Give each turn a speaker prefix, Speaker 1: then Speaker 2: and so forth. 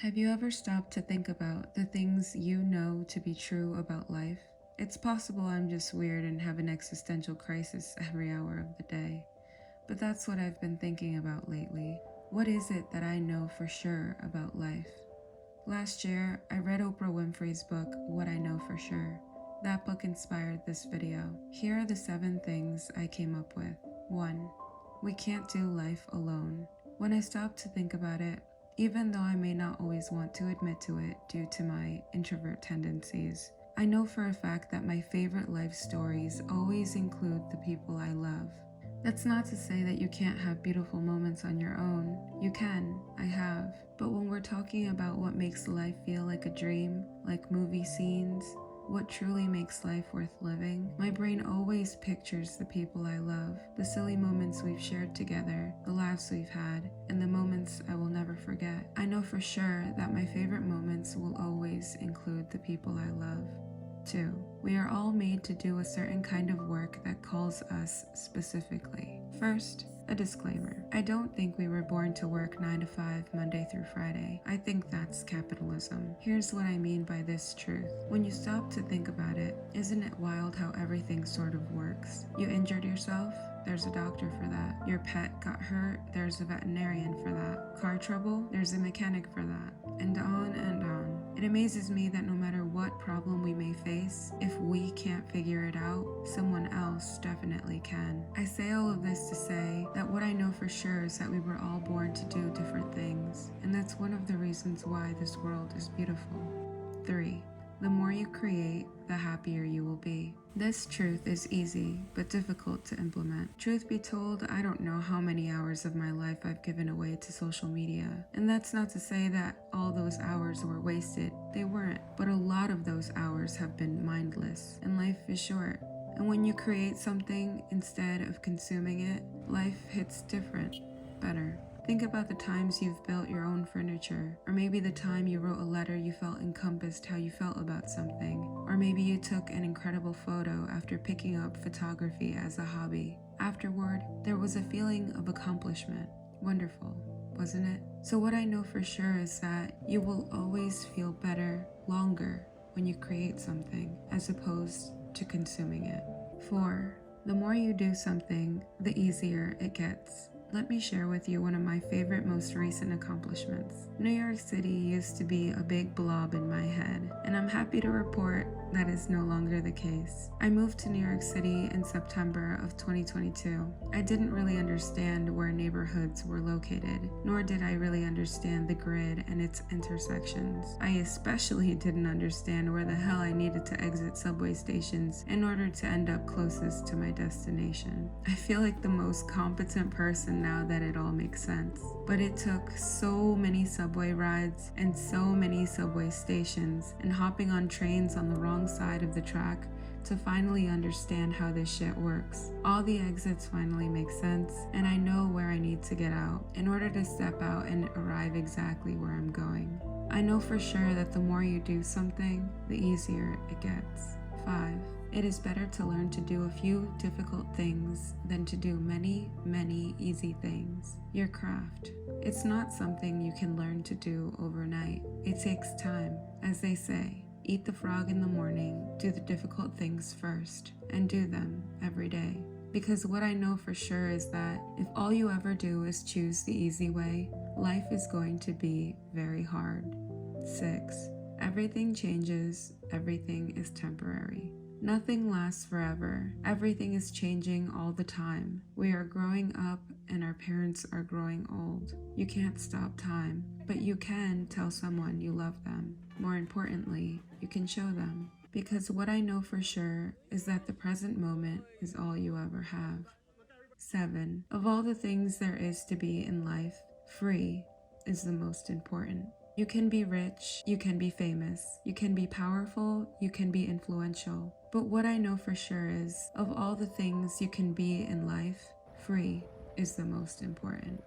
Speaker 1: Have you ever stopped to think about the things you know to be true about life? It's possible I'm just weird and have an existential crisis every hour of the day, but that's what I've been thinking about lately. What is it that I know for sure about life? Last year, I read Oprah Winfrey's book, What I Know for Sure. That book inspired this video. Here are the 7 things I came up with. 1. We can't do life alone. When I stopped to think about it, even though I may not always want to admit to it due to my introvert tendencies, I know for a fact that my favorite life stories always include the people I love. That's not to say that you can't have beautiful moments on your own. You can, I have. But when we're talking about what makes life feel like a dream, like movie scenes, what truly makes life worth living, my brain always pictures the people I love, the silly moments we've shared together, the laughs we've had, and the moments I will never forget. I know for sure that my favorite moments will always include the people I love. 2. We are all made to do a certain kind of work that calls us specifically. First, a disclaimer. I don't think we were born to work 9 to 5 Monday through Friday. I think that's capitalism. Here's what I mean by this truth. When you stop to think about it, isn't it wild how everything sort of works? You injured yourself? There's a doctor for that. Your pet got hurt? There's a veterinarian for that. Car trouble? There's a mechanic for that. And on and on. It amazes me that no matter what problem we may face, if we can't figure it out, someone else definitely can. I say all of this to say that what I know for sure is that we were all born to do different things, and that's one of the reasons why this world is beautiful. 3. The more you create, the happier you will be. This truth is easy, but difficult to implement. Truth be told, I don't know how many hours of my life I've given away to social media. And that's not to say that all those hours were wasted. They weren't. But a lot of those hours have been mindless, and life is short. And when you create something instead of consuming it, life hits different, better. Think about the times you've built your own furniture, or maybe the time you wrote a letter you felt encompassed how you felt about something, or maybe you took an incredible photo after picking up photography as a hobby. Afterward, there was a feeling of accomplishment. Wonderful, wasn't it? So what I know for sure is that you will always feel better, longer, when you create something, as opposed to consuming it. 4. The more you do something, the easier it gets. Let me share with you one of my favorite most recent accomplishments. New York City used to be a big blob in my head, and I'm happy to report that is no longer the case. I moved to New York City in September of 2022. I didn't really understand where neighborhoods were located, nor did I really understand the grid and its intersections. I especially didn't understand where the hell I needed to exit subway stations in order to end up closest to my destination. I feel like the most competent person now that it all makes sense. But it took so many subway rides and so many subway stations and hopping on trains on the wrong side of the track to finally understand how this shit works. All the exits finally make sense, and I know where I need to get out in order to step out and arrive exactly where I'm going. I know for sure that the more you do something, the easier it gets. 5. It is better to learn to do a few difficult things than to do many, many easy things. Your craft. It's not something you can learn to do overnight. It takes time. As they say, eat the frog in the morning, do the difficult things first, and do them every day. Because what I know for sure is that if all you ever do is choose the easy way, life is going to be very hard. 6. Everything changes, everything is temporary. Nothing lasts forever. Everything is changing all the time. We are growing up and our parents are growing old. You can't stop time, but you can tell someone you love them. More importantly, you can show them. Because what I know for sure is that the present moment is all you ever have. 7. Of all the things there is to be in life, free is the most important. You can be rich, you can be famous, you can be powerful, you can be influential. But what I know for sure is, of all the things you can be in life, free is the most important.